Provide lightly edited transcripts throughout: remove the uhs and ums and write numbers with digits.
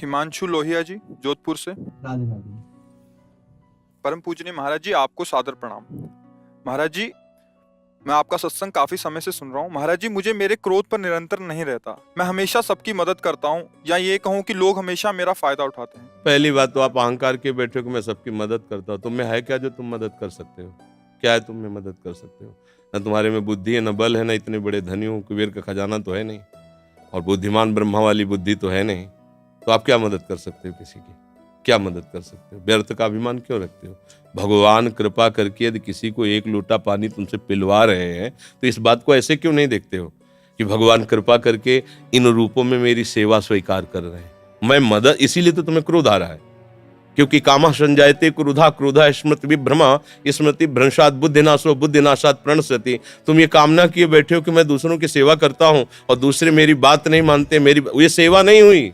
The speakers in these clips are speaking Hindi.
हिमांशु लोहिया जी, जोधपुर से। राधे राधे। परम पूजनीय महाराज जी, आपको सादर प्रणाम। महाराज जी, मैं आपका सत्संग काफी समय से सुन रहा हूँ। महाराज जी, मुझे मेरे क्रोध पर निरंतर नहीं रहता। मैं हमेशा सबकी मदद करता हूँ, या ये कहूँ कि लोग हमेशा मेरा फायदा उठाते हैं। पहली बात तो आप अहंकार के बैठे हो कि मैं सबकी मदद करता हूँ। तुम में है क्या जो तुम मदद कर सकते हो? क्या है तुम में मदद कर सकते हो? न तुम्हारे में बुद्धि है, न बल है, न इतने बड़े धनी हो। कुबेर का खजाना तो है नहीं, और बुद्धिमान ब्रह्मा वाली बुद्धि तो है नहीं। तो आप क्या मदद कर सकते हो किसी की? क्या मदद कर सकते हो? व्यर्थ का अभिमान क्यों रखते हो? भगवान कृपा करके यदि किसी को एक लोटा पानी तुमसे पिलवा रहे हैं तो इस बात को ऐसे क्यों नहीं देखते हो कि भगवान कृपा करके इन रूपों में मेरी सेवा स्वीकार कर रहे हैं, मैं मदद। इसीलिए तो तुम्हें क्रोध आ रहा है, क्योंकि कामा संजायते क्रोधा, क्रोधा स्मृति विभ्रमा, स्मृति भ्रंशात बुद्धिनाशो, बुद्धिनाशात प्रणश्यति। तुम ये कामना किए बैठे हो कि मैं दूसरों की सेवा करता हूं और दूसरे मेरी बात नहीं मानते, मेरी ये सेवा नहीं हुई।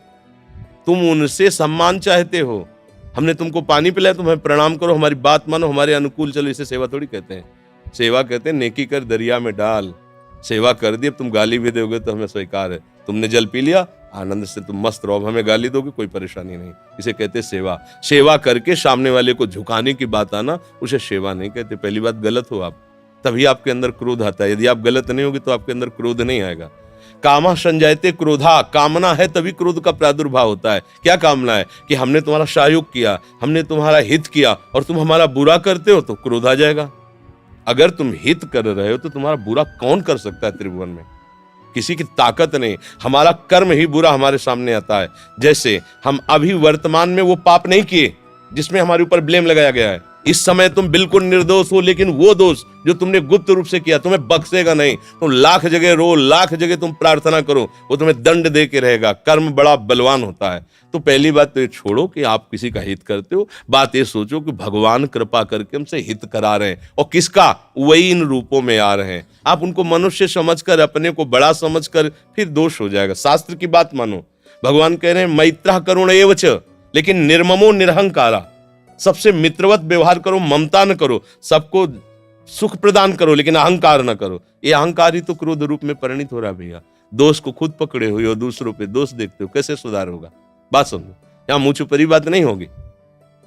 तुम उनसे सम्मान चाहते हो। हमने तुमको पानी पिलाया, तुम्हें प्रणाम करो, हमारी बात मानो, हमारे अनुकूल चलो। इसे सेवा थोड़ी कहते हैं। सेवा कहते हैं नेकी कर दरिया में डाल। सेवा कर दी, अब तुम गाली भी दोगे तो हमें स्वीकार है। तुमने जल पी लिया, आनंद से तुम मस्त रहो, हमें गाली दोगे कोई परेशानी नहीं। इसे कहते सेवा। सेवा करके सामने वाले को झुकाने की बात आना, उसे सेवा नहीं कहते। पहली बात, गलत हो आप, तभी आपके अंदर क्रोध आता है। यदि आप गलत नहीं होगे तो आपके अंदर क्रोध नहीं आएगा। कामा संजायते क्रोधा, कामना है तभी क्रोध का प्रादुर्भाव होता है। क्या कामना है? कि हमने तुम्हारा सहयोग किया, हमने तुम्हारा हित किया, और तुम हमारा बुरा करते हो तो क्रोध आ जाएगा। अगर तुम हित कर रहे हो तो तुम्हारा बुरा कौन कर सकता है त्रिभुवन में? किसी की ताकत नहीं। हमारा कर्म ही बुरा हमारे सामने आता है। जैसे हम अभी वर्तमान में वो पाप नहीं किए जिसमें हमारे ऊपर ब्लेम लगाया गया है। इस समय तुम बिल्कुल निर्दोष हो, लेकिन वो दोष जो तुमने गुप्त रूप से किया तुम्हें बख्शेगा नहीं। तुम लाख जगह रो, लाख जगह तुम प्रार्थना करो, वो तुम्हें दंड दे के रहेगा। कर्म बड़ा बलवान होता है। तो पहली बात तो ये छोड़ो कि आप किसी का हित करते हो। बात ये सोचो कि भगवान कृपा करके हमसे हित करा रहे हैं, और किसका? वही इन रूपों में आ रहे हैं। आप उनको मनुष्य समझकर, अपने को बड़ा समझकर, फिर दोष हो जाएगा। शास्त्र की बात मानो। भगवान कह रहे हैं मैत्रः करुण एव च, लेकिन निर्ममो निरहंकारा। सबसे मित्रवत व्यवहार करो, ममता न करो, सबको सुख प्रदान करो, लेकिन अहंकार न करो। ये अहंकार ही तो क्रोध रूप में परिणित हो रहा है भैया। दोष को खुद पकड़े हुए हो, दूसरों पे दोष देखते हो, कैसे सुधार होगा? बात समझो, यहाँ मुँह छुपरी बात नहीं होगी।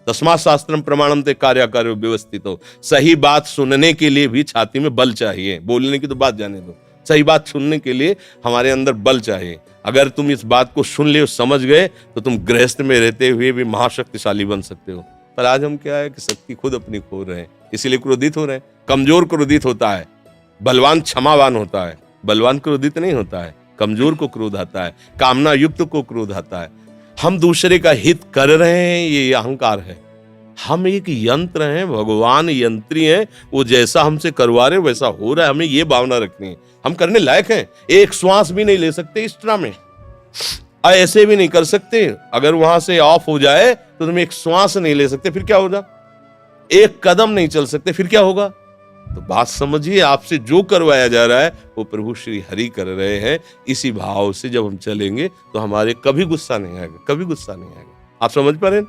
तस्मात् शास्त्रम प्रमाणम ते कार्याकार्यो व्यवस्थित हो। सही बात सुनने के लिए भी छाती में बल चाहिए। बोलने की तो बात जाने दो, सही बात सुनने के लिए हमारे अंदर बल चाहिए। अगर तुम इस बात को सुन ले, समझ गए, तो तुम गृहस्थ में रहते हुए भी महाशक्तिशाली बन सकते हो। पर आज हम क्या है कि शक्ति खुद अपनी खो रहे हैं, इसीलिए क्रोधित हो रहे हैं। कमजोर क्रोधित होता है, बलवान क्षमावान होता है। बलवान क्रोधित नहीं होता है, कमजोर को क्रोध आता है, कामना युक्त को क्रोध आता है। हम दूसरे का हित कर रहे हैं, ये अहंकार है। हम एक यंत्र हैं, भगवान यंत्री हैं, वो जैसा हमसे करवा रहे वैसा हो रहा है। हमें ये भावना रखनी है, हम करने लायक हैं। एक श्वास भी नहीं ले सकते इस तरह में, ऐसे भी नहीं कर सकते। अगर वहां से ऑफ हो जाए तो तुम एक श्वास नहीं ले सकते, फिर क्या होगा? एक कदम नहीं चल सकते, फिर क्या होगा? तो बात समझिए, आपसे जो करवाया जा रहा है वो प्रभु श्री हरि कर रहे हैं। इसी भाव से जब हम चलेंगे तो हमारे कभी गुस्सा नहीं आएगा, कभी गुस्सा नहीं आएगा। आप समझ पा रहे हैं?